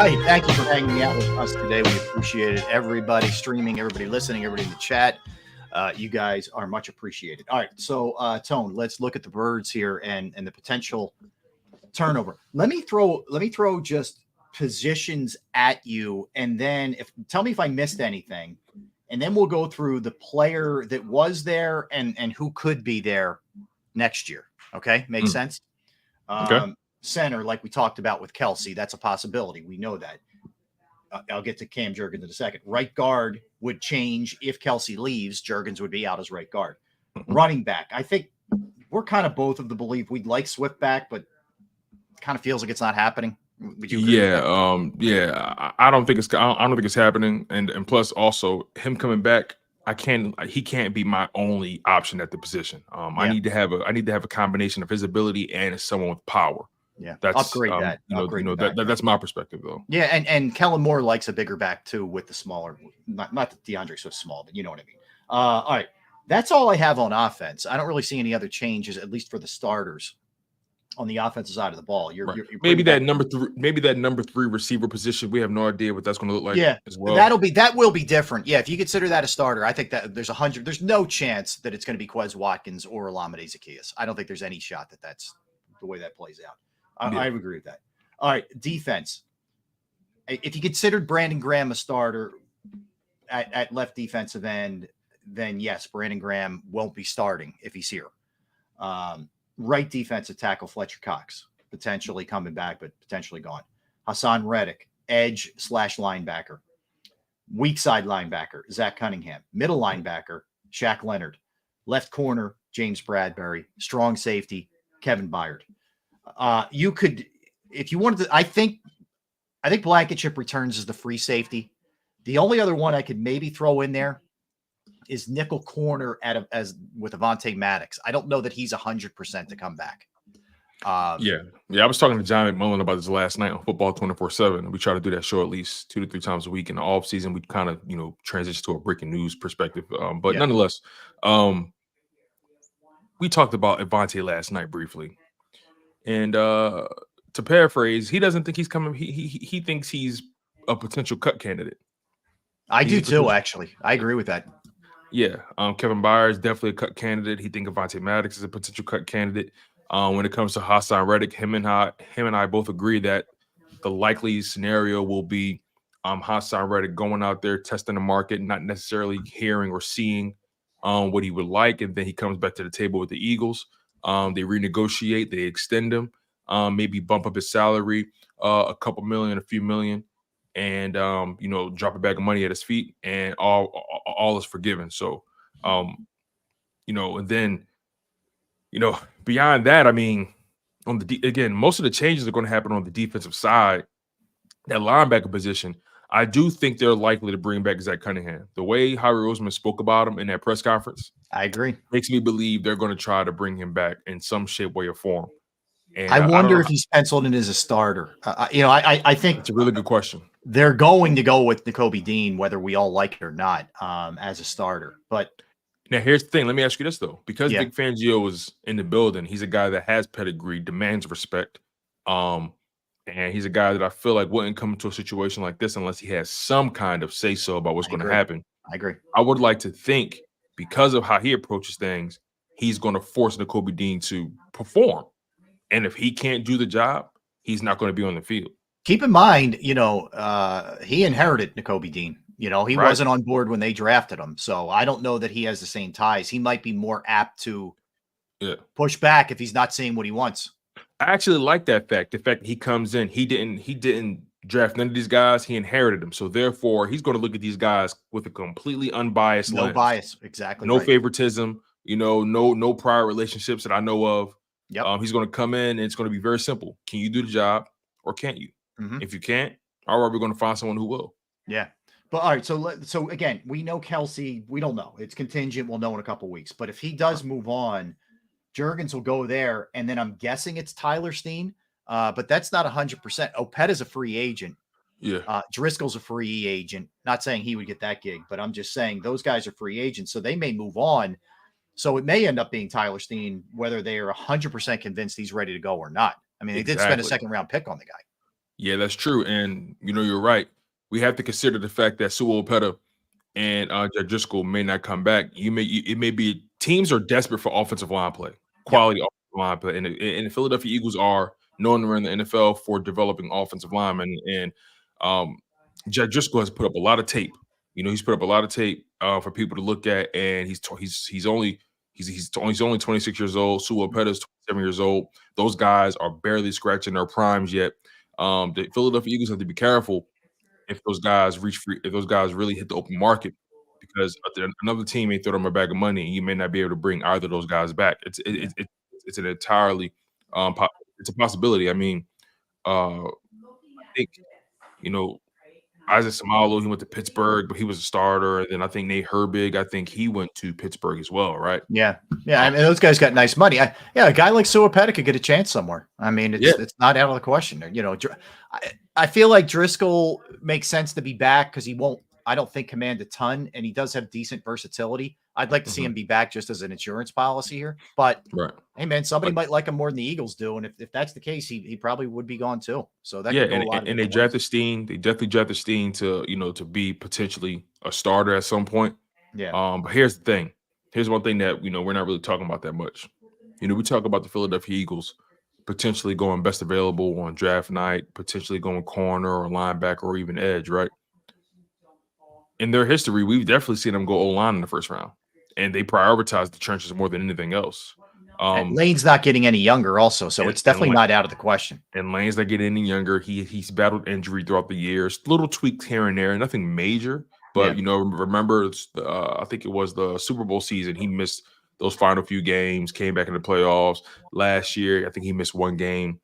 Hi, thank you for hanging out with us today. We appreciate it. Everybody streaming, everybody listening, everybody in the chat. You guys are much appreciated. All right, so Tone, let's look at the birds here and the potential turnover. Let me throw just positions at you, and then tell me if I missed anything, and then we'll go through the player that was there and who could be there next year. Okay, makes sense. Okay. Center, like we talked about with Kelsey, that's a possibility. We know that. I'll get to Cam Jurgens in a second. Right guard would change if Kelsey leaves. Jurgens would be out as right guard. Running back, I think we're kind of both of the belief we'd like Swift back, but it kind of feels like it's not happening. Would you agree with that? I don't think it's happening. And plus, also him coming back, he can't be my only option at the position. I need to have a combination of his ability and someone with power. Yeah, that's upgrade that. That's my perspective, though. Yeah, and Kellen Moore likes a bigger back too with the smaller. Not that DeAndre's so small, but you know what I mean. All right, that's all I have on offense. I don't really see any other changes, at least for the starters on the offensive side of the ball. Maybe that number three receiver position. We have no idea what that's going to look like. Yeah, as well. That will be different. Yeah, if you consider that a starter, I think that there's no chance that it's going to be Quez Watkins or Olamide Zaccheaus. I don't think there's any shot that that's the way that plays out. I agree with that. All right, defense. If you considered Brandon Graham a starter at left defensive end, then yes, Brandon Graham won't be starting if he's here. Right defensive tackle Fletcher Cox, potentially coming back, but potentially gone. Hassan Reddick, edge / linebacker. Weak side linebacker, Zach Cunningham. Middle linebacker, Shaq Leonard. Left corner, James Bradbury. Strong safety, Kevin Byard. You could, if you wanted to, I think Blankenship returns as the free safety. The only other one I could maybe throw in there is nickel corner with Avonte Maddox. I don't know that he's 100% to come back. I was talking to John McMullen about this last night on Football 24/7. We try to do that show at least 2 to 3 times a week. In the off season, we kind of transition to a breaking news perspective. Nonetheless, we talked about Avonte last night briefly. And to paraphrase, he doesn't think he's coming. He thinks he's a potential cut candidate. I do too, actually. I agree with that. Yeah. Kevin Byard is definitely a cut candidate. He thinks Avonte Maddox is a potential cut candidate. When it comes to Hassan Reddick, him and I both agree that the likely scenario will be Hassan Reddick going out there, testing the market, not necessarily hearing or seeing what he would like, and then he comes back to the table with the Eagles. They renegotiate, they extend him, maybe bump up his salary a couple million, a few million, and drop a bag of money at his feet, and all is forgiven. So, and then beyond that, I mean, again, most of the changes are going to happen on the defensive side. That linebacker position, I do think they're likely to bring back Zach Cunningham. The way Howie Roseman spoke about him in that press conference, I agree, makes me believe they're going to try to bring him back in some shape, way, or form. And I wonder if he's penciled in as a starter. I think it's a really good question. They're going to go with Nakobe Dean, whether we all like it or not, as a starter. But now here's the thing. Let me ask you this, though. Because Vic Fangio was in the building, he's a guy that has pedigree, demands respect. And he's a guy that I feel like wouldn't come into a situation like this unless he has some kind of say-so about what's going to happen. I agree. I would like to think, because of how he approaches things, he's going to force Nakobe Dean to perform. And if he can't do the job, he's not going to be on the field. Keep in mind, he inherited Nakobe Dean. He wasn't on board when they drafted him. So I don't know that he has the same ties. He might be more apt to push back if he's not seeing what he wants. I actually like that fact. The fact that he comes in, he didn't draft none of these guys. He inherited them. So therefore, he's going to look at these guys with a completely unbiased lens. No bias. Exactly. No favoritism, no prior relationships that I know of. Yep. He's going to come in and it's going to be very simple. Can you do the job or can't you? If you can't, all right, we're going to find someone who will. Yeah. But all right. So again, we know Kelsey. We don't know. It's contingent. We'll know in a couple of weeks. But if he does move on, Jurgens will go there. And then I'm guessing it's Tyler Steen. But that's not 100%. Opeta's a free agent. Yeah. Driscoll's a free agent. Not saying he would get that gig, but I'm just saying those guys are free agents. So they may move on. So it may end up being Tyler Steen, whether they are 100% convinced he's ready to go or not. I mean, they did spend a second-round pick on the guy. Yeah, that's true. And you're right. We have to consider the fact that Suopeta and Driscoll may not come back. It may be teams are desperate for offensive line play, Yep. quality offensive line play, and the Philadelphia Eagles are known around the NFL for developing offensive linemen. And Jack Driscoll has put up a lot of tape. He's put up a lot of tape for people to look at, and he's only 26 years old. Suopeta is 27 years old. Those guys are barely scratching their primes yet. The Philadelphia Eagles have to be careful if those guys if those guys really hit the open market, because another team may throw them a bag of money, and you may not be able to bring either of those guys back. It's an entirely it's a possibility. I mean, I think Isaac Samalo, he went to Pittsburgh, but he was a starter. And then I think Nate Herbig, I think he went to Pittsburgh as well, right? Yeah. I mean, those guys got nice money. A guy like Suopeta could get a chance somewhere. I mean, it's not out of the question. I feel like Driscoll makes sense to be back because he won't, I don't think, command a ton, and he does have decent versatility. I'd like to see him be back just as an insurance policy here. But hey, man, somebody might like him more than the Eagles do, and if that's the case, he probably would be gone too. So that could go a lot. And they drafted Steen. They definitely drafted Steen to to be potentially a starter at some point. Yeah. But here's the thing. Here's one thing that we're not really talking about that much. We talk about the Philadelphia Eagles potentially going best available on draft night, potentially going corner or linebacker or even edge, right? In their history, we've definitely seen them go O-line in the first round, and they prioritize the trenches more than anything else. Lane's not getting any younger also, so it's definitely not out of the question. And Lane's not getting any younger. He's battled injury throughout the years, little tweaks here and there, nothing major. But remember, I think it was the Super Bowl season. He missed those final few games, came back in the playoffs. Last year, I think he missed one game,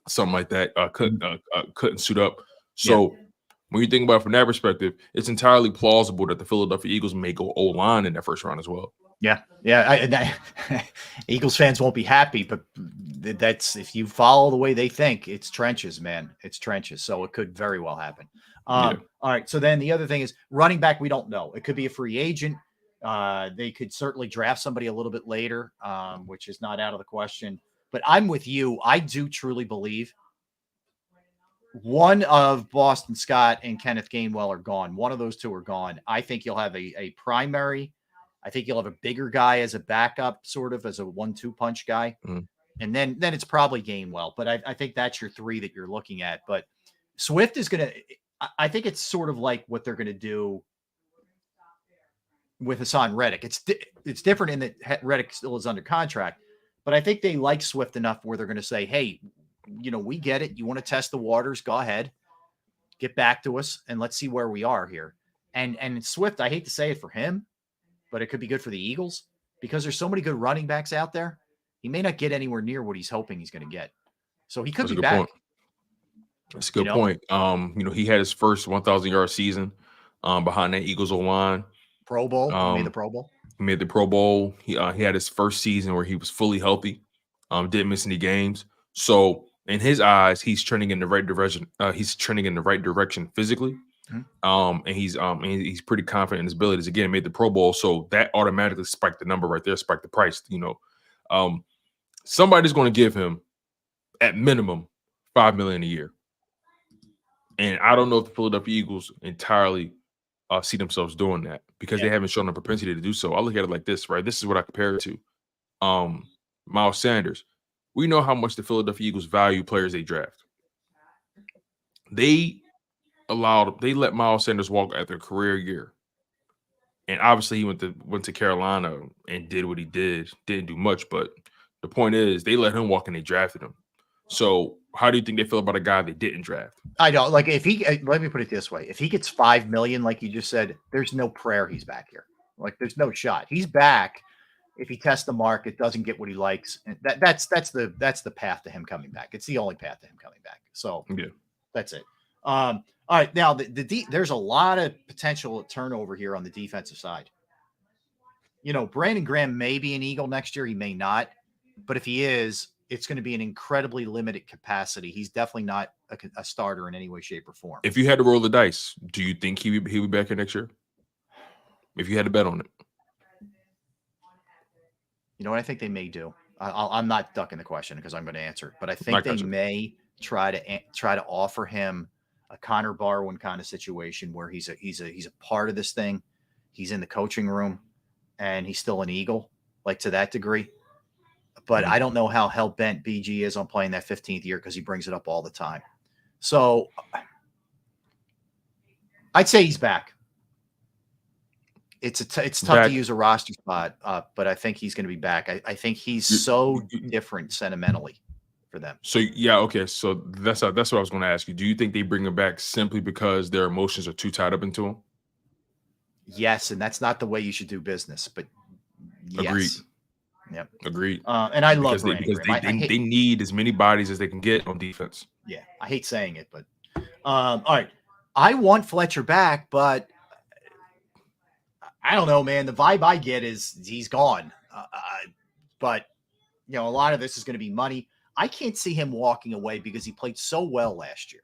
something like that. Couldn't suit up. So when you think about it from that perspective, it's entirely plausible that the Philadelphia Eagles may go O-line in that first round as well. Yeah. Eagles fans won't be happy, but that's, if you follow the way they think, it's trenches, man. It's trenches. So it could very well happen. All right. So then the other thing is running back. We don't know. It could be a free agent. They could certainly draft somebody a little bit later, which is not out of the question. But I'm with you. I do truly believe one of Boston Scott and Kenneth Gainwell are gone. One of those two are gone. I think you'll have a primary. I think you'll have a bigger guy as a backup, sort of as a 1-2 punch guy. And then it's probably Gainwell. But I think that's your three that you're looking at. But Swift is going to, I think it's sort of like what they're going to do with Hassan Reddick. It's different in that Reddick still is under contract. But I think they like Swift enough where they're going to say, hey, we get it. You want to test the waters? Go ahead. Get back to us, and let's see where we are here. And Swift, I hate to say it for him, but it could be good for the Eagles because there's so many good running backs out there. He may not get anywhere near what he's hoping he's going to get. So he could be back. Point. That's a good point. He had his first 1,000-yard season behind that Eagles O-line. Pro Bowl. He made the Pro Bowl. He made the Pro Bowl. He had his first season where he was fully healthy. Didn't miss any games. So in his eyes, he's trending in the right direction. He's trending in the right direction physically. And he's pretty confident in his abilities. Again, made the Pro Bowl, so that automatically spiked the number right there, spiked the price. Somebody's going to give him at minimum $5 million a year, and I don't know if the Philadelphia Eagles entirely see themselves doing that because they haven't shown a propensity to do so. I look at it like this, right? This is what I compare it to. Miles Sanders. We know how much the Philadelphia Eagles value players they draft. They let Miles Sanders walk at their career year. And obviously he went to Carolina and did what he did. Didn't do much, but the point is they let him walk and they drafted him. So how do you think they feel about a guy they didn't draft? I know. Like let me put it this way. If he gets $5 million, like you just said, there's no prayer he's back here. Like there's no shot. He's back. If he tests the market, doesn't get what he likes, that's the path to him coming back. It's the only path to him coming back. So that's it. All right, now there's a lot of potential turnover here on the defensive side. Brandon Graham may be an Eagle next year. He may not, but if he is, it's going to be an incredibly limited capacity. He's definitely not a starter in any way, shape, or form. If you had to roll the dice, do you think he'll be back here next year? If you had to bet on it. You know what I think they may do? I'm not ducking the question because I'm going to answer, but I think they may try to offer him a Connor Barwin kind of situation where he's a part of this thing. He's in the coaching room and he's still an Eagle, like to that degree. But I don't know how hell bent BG is on playing that 15th year because he brings it up all the time. So I'd say he's back. It's tough Back. to use a roster spot, but I think he's going to be back. I think he's so different sentimentally for them. So yeah, okay. So that's what I was going to ask you. Do you think they bring him back simply because their emotions are too tied up into him? Yes, and that's not the way you should do business. But yes. Agreed. Yep. Agreed. And I love because they need as many bodies as they can get on defense. Yeah, I hate saying it, but all right. I want Fletcher back, but I don't know, man. The vibe I get is he's gone. But a lot of this is going to be money. I can't see him walking away because he played so well last year.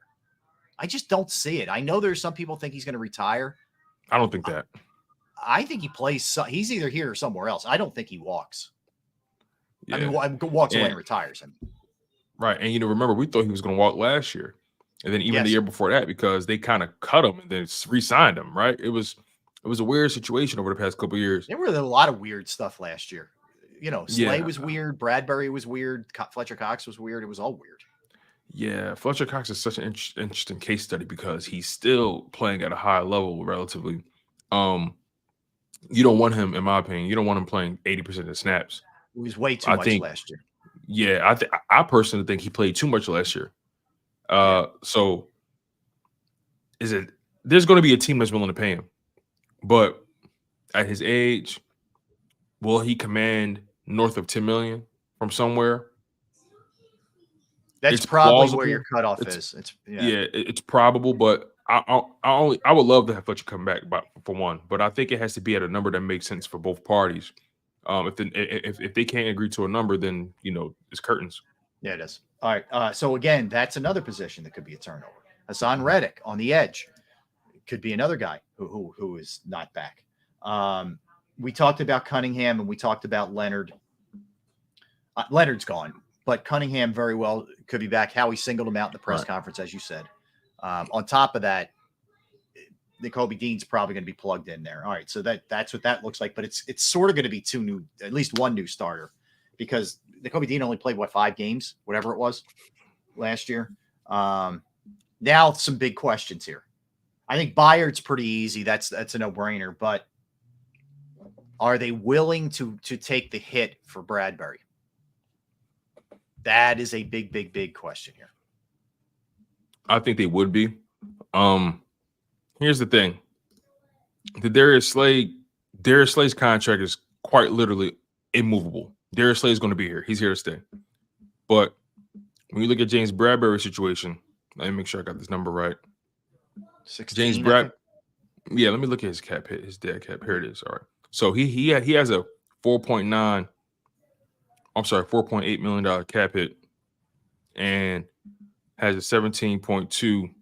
I just don't see it. I know there's some people think he's going to retire. I don't think that. I think he plays. He's either here or somewhere else. I don't think he walks. Yeah. I mean, walks away and retires. Right. And, remember, we thought he was going to walk last year. And then even the year before that, because they kind of cut him and then re-signed him, right? It was a weird situation over the past couple of years. There were a lot of weird stuff last year. Slay was weird. Bradbury was weird. Fletcher Cox was weird. It was all weird. Yeah, Fletcher Cox is such an interesting case study because he's still playing at a high level relatively. You don't want him, in my opinion, you don't want him playing 80% of the snaps. It was way too much last year. Yeah, I personally think he played too much last year. So there's going to be a team that's willing to pay him. But at his age, will he command north of $10 million from somewhere? That's probably plausible. Where your cutoff is. It's probable, but I would love to have Fletcher come back for one, but I think it has to be at a number that makes sense for both parties. If they can't agree to a number, then it's curtains. Yeah, it is. All right. So again, that's another position that could be a turnover. Hassan Reddick on the edge could be another guy who is not back. We talked about Cunningham and we talked about Leonard. Leonard's gone, but Cunningham very well could be back. Howie singled him out in the press conference, as you said. On top of that, Nakobe Dean's probably going to be plugged in there. All right, so that's what that looks like. But it's sort of going to be at least one new starter, because Nakobe Dean only played 5 games, whatever it was, last year. Now some big questions here. I think Byard's pretty easy. That's a no-brainer. But are they willing to take the hit for Bradbury? That is a big, big, big question here. I think they would be. Here's the thing. The Darius Slay's contract is quite literally immovable. Darius Slay is going to be here. He's here to stay. But when you look at James Bradbury's situation, let me make sure I got this number right. 16, James Brad. Yeah, let me look at his cap hit, his dead cap. Here it is. All right. So he has a $4.8 million cap hit and has a $17.2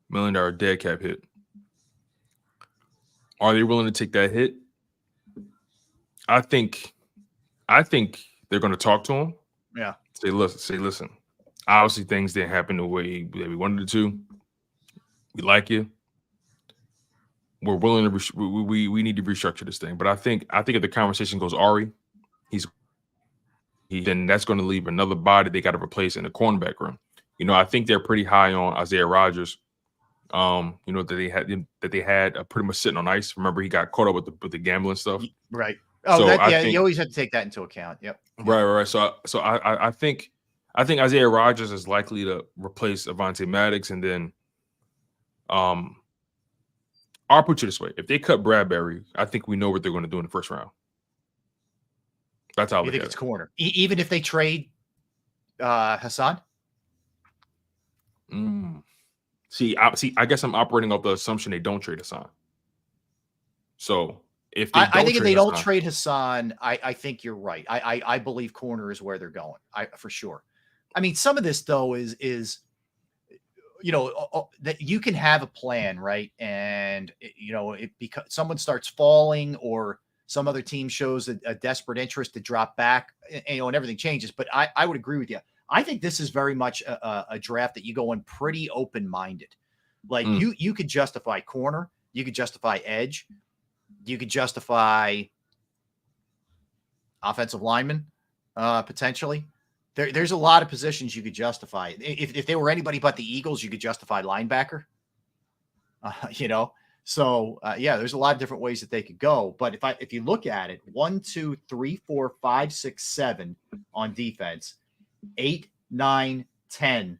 million dead cap hit. Are they willing to take that hit? I think they're going to talk to him. Yeah. Say, listen. Obviously, things didn't happen the way that we wanted it to. We like you. We're willing to. We need to restructure this thing. But I think if the conversation goes Ari, then that's going to leave another body they got to replace in the cornerback room. I think they're pretty high on Isaiah Rodgers. That they had pretty much sitting on ice. Remember, he got caught up with the gambling stuff. Right. Oh, so you always have to take that into account. Yep. Right. So I think Isaiah Rodgers is likely to replace Avonte Maddox, and then I'll put you this way: if they cut Bradbury, I think we know what they're going to do in the first round. That's how I think it's corner. Even if they trade Hassan. See, I guess I'm operating off the assumption they don't trade Hassan. So if they don't trade Hassan, I think you're right. I believe corner is where they're going. For sure. I mean, some of this though is that you can have a plan, right? And because someone starts falling or some other team shows a desperate interest to drop back, and everything changes. But I would agree with you. I think this is very much a draft that you go in pretty open-minded. Like you could justify corner, you could justify edge, you could justify offensive lineman, potentially. There's a lot of positions you could justify. If they were anybody but the Eagles, you could justify linebacker. You know, so yeah, there's a lot of different ways that they could go. But if you look at it, 1, 2, 3, 4, 5, 6, 7 on defense, 8, 9, 10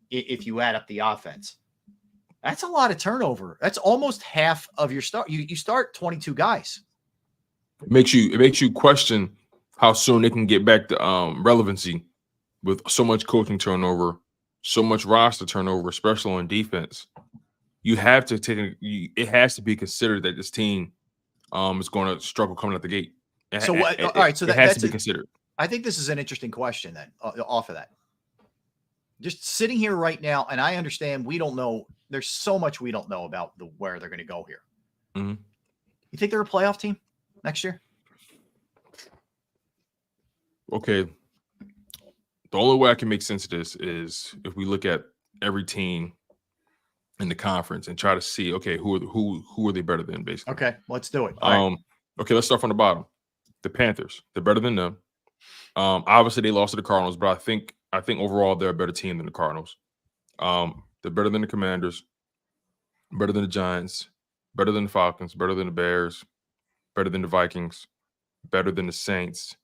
if you add up the offense. That's a lot of turnover. That's almost half of your start. You start 22 guys. It makes you question how soon they can get back to relevancy with so much coaching turnover, so much roster turnover, especially on defense. You have to take it has to be considered that this team is going to struggle coming out the gate. So what? All right, so that has to be considered. I think this is an interesting question then. Off of that, just sitting here right now, and I understand we don't know. There's so much we don't know about where they're going to go here. Mm-hmm. You think they're a playoff team next year? Okay. The only way I can make sense of this is if we look at every team in the conference and try to see, okay, who are they better than, basically. Okay, let's do it. All right. Okay, let's start from the bottom. The Panthers, they're better than them. Obviously they lost to the Cardinals, but I think overall they're a better team than the Cardinals. They're better than the Commanders, better than the Giants, better than the Falcons, better than the Bears, better than the Vikings, better than the Saints.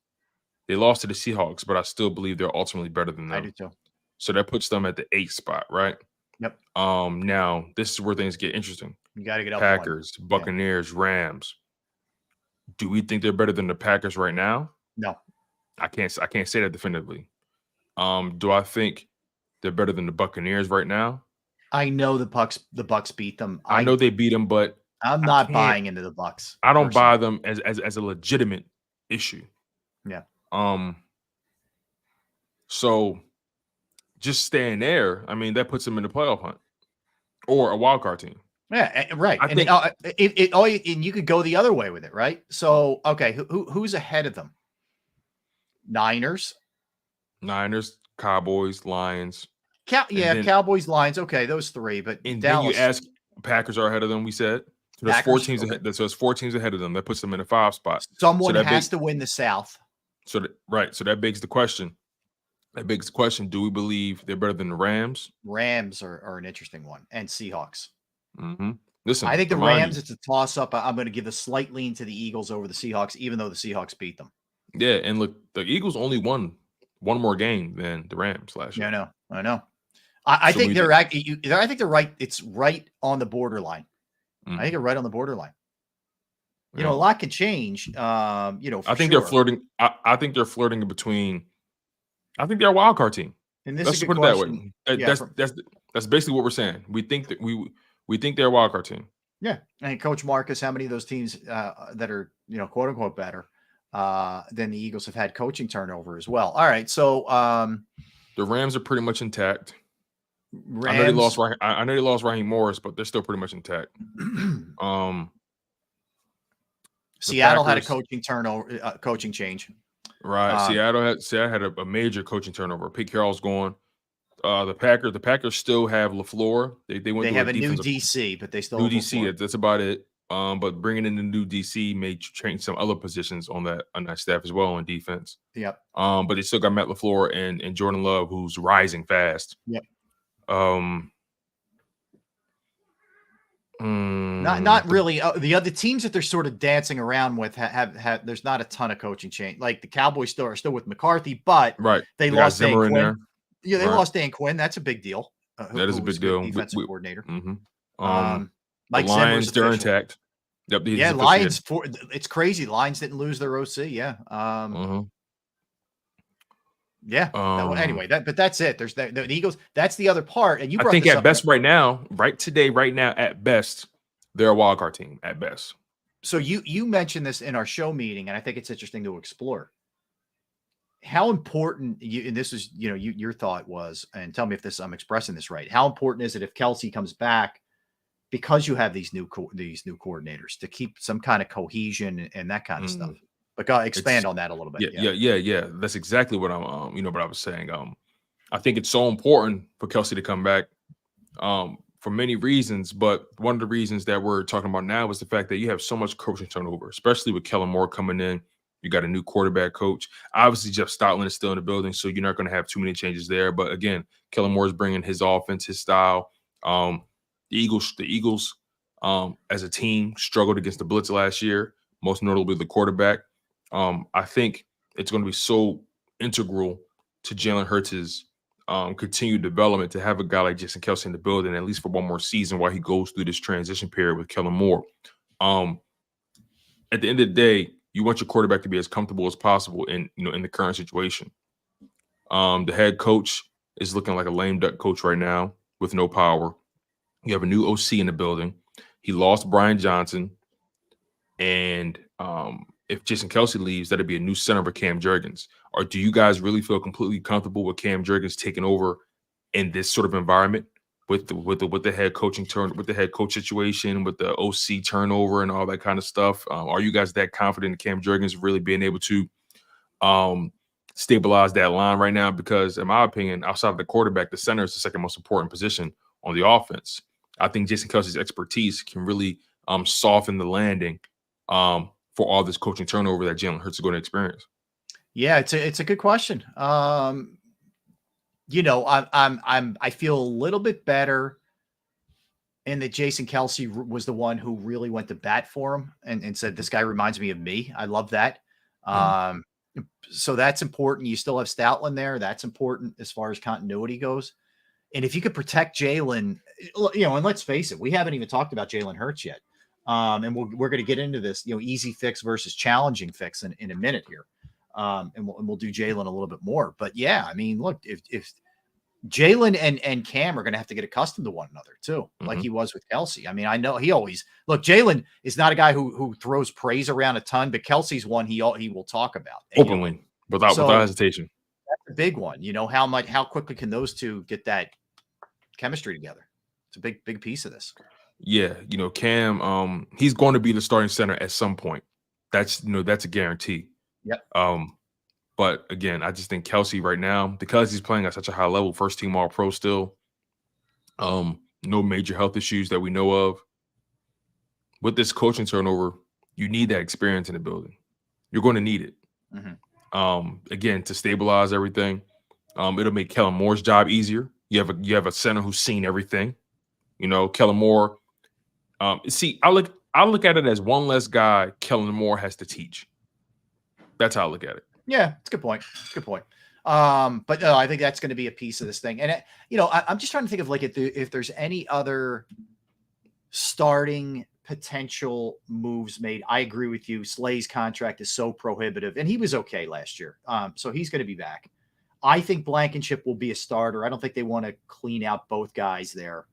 They lost to the Seahawks, but I still believe they're ultimately better than them. I do too. So that puts them at the 8th spot, right? Yep. Now this is where things get interesting. You got to get up. Packers, Buccaneers, Rams. Do we think they're better than the Packers right now? No. I can't say that definitively. Do I think they're better than the Buccaneers right now? I know the Bucs beat them. I know they beat them, but I'm not buying into the Bucs. I don't buy them as a legitimate issue. Yeah. So just staying there, I mean, that puts them in the playoff hunt or a wild card team. Yeah, right. I think and you could go the other way with it, right? So, okay, who's ahead of them? Niners, Cowboys, Lions. Cowboys, Lions. Okay, those three. But and Dallas, then you ask, Packers are ahead of them. We said so there's 4 teams ahead. So there's 4 teams ahead of them. That puts them in the 5 spot. Someone has to win the South. So that begs the question. Do we believe they're better than the Rams? Rams are an interesting one, and Seahawks. Mm-hmm. Listen, I think the Rams, it's a toss-up. I'm going to give a slight lean to the Eagles over the Seahawks, even though the Seahawks beat them. Yeah, and look, the Eagles only won one more game than the Rams last year. Yeah, I know. I think they're actually. I think they're right. It's right on the borderline. I think they're right on the borderline. You know, a lot can change. I think they're flirting. I think they're flirting between. I think they're a wild card team. And this Let's is a put it question. that way. That's basically what we're saying. We think that we think they're a wild card team. Yeah, and Coach Marcus, how many of those teams that are quote unquote better than the Eagles have had coaching turnover as well? All right, so the Rams are pretty much intact. Rams, I know they lost Raheem Morris, but they're still pretty much intact. Seattle had a coaching change. Right. Seattle had a major coaching turnover. Pete Carroll's gone. The Packers still have LaFleur. They have a new DC, but they still have DC. That's about it. But bringing in the new DC may change some other positions on that staff as well on defense. Yep. But they still got Matt LaFleur and Jordan Love, who's rising fast. Yep. Not really. The other teams that they're sort of dancing around with have there's not a ton of coaching change. Like the Cowboys are still with McCarthy, but they lost Dan Quinn. Yeah, they lost Dan Quinn. That's a big deal. That is a big deal. Defensive coordinator. Mm-hmm. Mike the Lions, they're intact. Yep. Yeah, Lions. It's crazy. Lions didn't lose their OC. Yeah. Yeah. Anyway, but that's it. There's the Eagles. That's the other part. And I think at best right now, at best, they're a wild card team at best. So you mentioned this in our show meeting, and I think it's interesting to explore how important and this is, your thought was, and tell me if I'm expressing this right. How important is it if Kelsey comes back, because you have these new coordinators, to keep some kind of cohesion and that kind of stuff? But expand on that a little bit. Yeah. That's exactly what I'm what I was saying. I think it's so important for Kelsey to come back for many reasons. But one of the reasons that we're talking about now is the fact that you have so much coaching turnover, especially with Kellen Moore coming in. You got a new quarterback coach. Obviously, Jeff Stoutland is still in the building, so you're not going to have too many changes there. But again, Kellen Moore is bringing his offense, his style. The Eagles, as a team, struggled against the blitz last year, most notably the quarterback. I think it's going to be so integral to Jalen Hurts' continued development to have a guy like Jason Kelsey in the building, at least for one more season, while he goes through this transition period with Kellen Moore. At the end of the day, you want your quarterback to be as comfortable as possible in the current situation. The head coach is looking like a lame duck coach right now with no power. You have a new OC in the building. He lost Brian Johnson, and if Jason Kelsey leaves, that'd be a new center for Cam Jurgens. Or do you guys really feel completely comfortable with Cam Jurgens taking over in this sort of environment with the head coaching with the head coach situation, with the OC turnover and all that kind of stuff? Are you guys that confident in Cam Jurgens really being able to stabilize that line right now? Because in my opinion, outside of the quarterback, the center is the second most important position on the offense. I think Jason Kelsey's expertise can really soften the landing for all this coaching turnover that Jalen Hurts is going to experience. Yeah, it's a good question. I feel a little bit better in that Jason Kelsey was the one who really went to bat for him and said, this guy reminds me of me. I love that. So that's important. You still have Stoutland there. That's important as far as continuity goes. And if you could protect Jalen, and let's face it, we haven't even talked about Jalen Hurts yet. And we're going to get into this, easy fix versus challenging fix in a minute here. And we'll do Jalen a little bit more. But yeah, I mean, look, if Jalen and Cam are going to have to get accustomed to one another too, like he was with Kelsey. I mean, I know Jalen is not a guy who throws praise around a ton, but Kelsey's one he will talk about openly without hesitation. That's a big one. How quickly can those two get that chemistry together? It's a big piece of this. Yeah, Cam, he's going to be the starting center at some point. That's a guarantee. Yep. But again, I just think Kelsey right now, because he's playing at such a high level, first team All Pro still, no major health issues that we know of. With this coaching turnover, you need that experience in the building. You're going to need it. Again, to stabilize everything. It'll make Kellen Moore's job easier. You have a center who's seen everything. Kellen Moore. I look at it as one less guy Kellen Moore has to teach. That's how I look at it. Yeah, it's a good point. But no, I think that's going to be a piece of this thing. And I'm just trying to think of if there's any other starting potential moves made. I agree with you. Slay's contract is so prohibitive, and he was okay last year. So he's going to be back. I think Blankenship will be a starter. I don't think they want to clean out both guys there.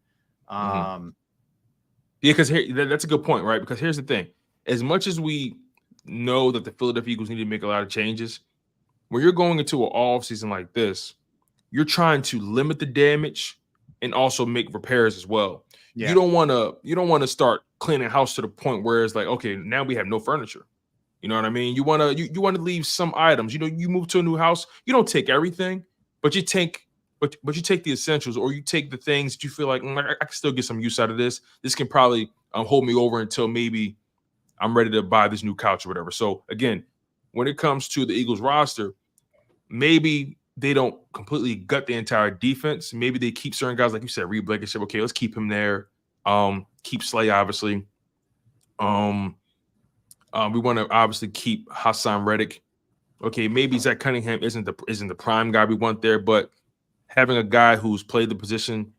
Yeah, because that's a good point, right? Because here's the thing. As much as we know that the Philadelphia Eagles need to make a lot of changes, when you're going into an off season like this, you're trying to limit the damage and also make repairs as well. Yeah. You don't want to start cleaning house to the point where it's like, okay, now we have no furniture. You know what I mean? You want to leave some items. You move to a new house, you don't take everything, but you take the essentials, or you take the things that you feel like I can still get some use out of this. This can probably hold me over until maybe I'm ready to buy this new couch or whatever. So again, when it comes to the Eagles roster, maybe they don't completely gut the entire defense. Maybe they keep certain guys, like you said, Reed Blankenship. Okay, let's keep him there. Keep Slay, obviously. We want to obviously keep Hassan Reddick. Okay, maybe Zach Cunningham isn't the prime guy we want there, but having a guy who's played the position,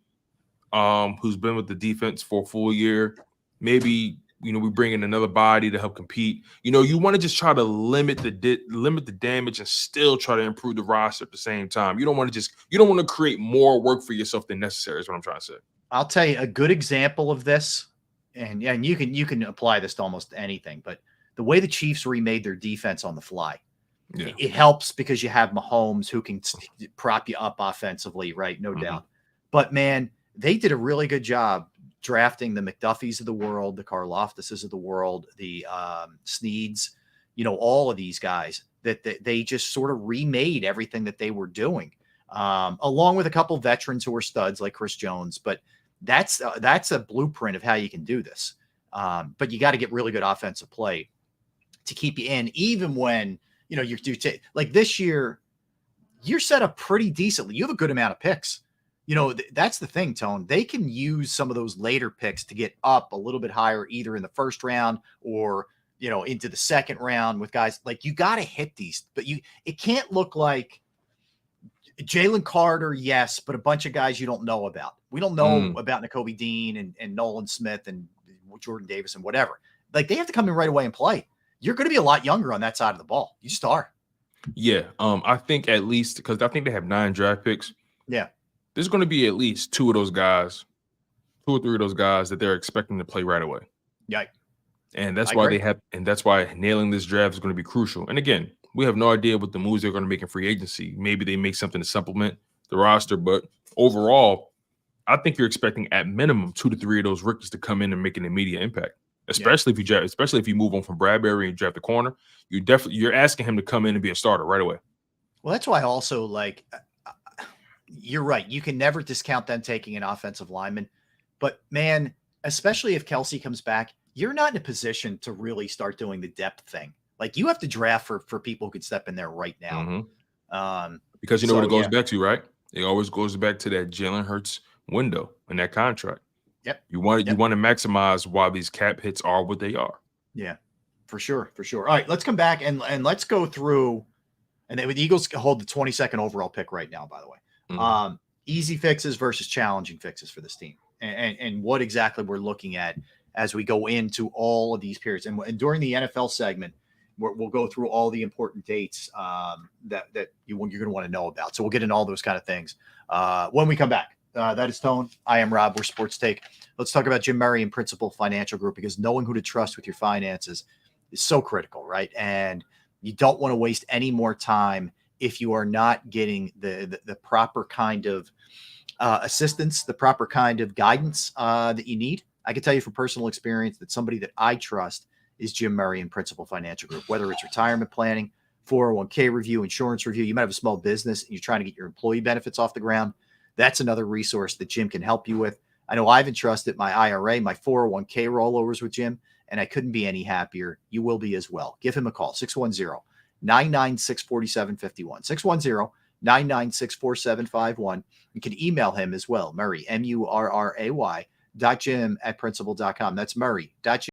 who's been with the defense for a full year, maybe we bring in another body to help compete. You want to just try to limit the damage and still try to improve the roster at the same time. You don't want to create more work for yourself than necessary, is what I'm trying to say. I'll tell you a good example of this, and you can apply this to almost anything, but the way the Chiefs remade their defense on the fly. Yeah. It helps because you have Mahomes who can prop you up offensively, right? No doubt. But man, they did a really good job drafting the McDuffies of the world, the Karloftises of the world, the Sneeds, all of these guys that they just sort of remade everything that they were doing. along with a couple veterans who are studs like Chris Jones. But that's a blueprint of how you can do this. But you got to get really good offensive play to keep you in, even when, you're like this year, you're set up pretty decently. You have a good amount of picks. That's the thing, Tone. They can use some of those later picks to get up a little bit higher, either in the first round or, into the second round with guys. Like, you got to hit these, but it can't look like Jalen Carter, yes, but a bunch of guys you don't know about. We don't know about Nakobe Dean and Nolan Smith and Jordan Davis and whatever. Like, they have to come in right away and play. You're going to be a lot younger on that side of the ball. You just are. Yeah. I think at least, because I think they have 9 draft picks. Yeah. There's going to be at least 2 of those guys, 2 or 3 of those guys that they're expecting to play right away. Yeah. And that's why that's why nailing this draft is going to be crucial. And again, we have no idea what the moves they're going to make in free agency. Maybe they make something to supplement the roster, but overall, I think you're expecting at minimum 2 to 3 of those rookies to come in and make an immediate impact. Especially if you move on from Bradbury and draft the corner, you're asking him to come in and be a starter right away. Well, that's why also, like, you're right. You can never discount them taking an offensive lineman, but man, especially if Kelsey comes back, you're not in a position to really start doing the depth thing. Like, you have to draft for people who can step in there right now. Because what it goes back to, right? It always goes back to that Jalen Hurts window and that contract. Yep. You want to maximize while these cap hits are what they are. Yeah, for sure. All right, let's come back and let's go through. And the Eagles hold the 22nd overall pick right now, by the way. Easy fixes versus challenging fixes for this team, and what exactly we're looking at as we go into all of these periods. And during the NFL segment, we'll go through all the important dates that you're going to want to know about. So we'll get into all those kind of things when we come back. That is Tone. I am Rob. We're Sports Take. Let's talk about Jim Murray and Principal Financial Group, because knowing who to trust with your finances is so critical, right? And you don't want to waste any more time if you are not getting the proper kind of assistance, the proper kind of guidance that you need. I can tell you from personal experience that somebody that I trust is Jim Murray and Principal Financial Group, whether it's retirement planning, 401k review, insurance review. You might have a small business and you're trying to get your employee benefits off the ground. That's another resource that Jim can help you with. I know I've entrusted my IRA, my 401k rollovers with Jim, and I couldn't be any happier. You will be as well. Give him a call, 610-996-4751, 610-996-4751. You can email him as well, Murray, Murray.Jim@principal.com. That's Murray.Jim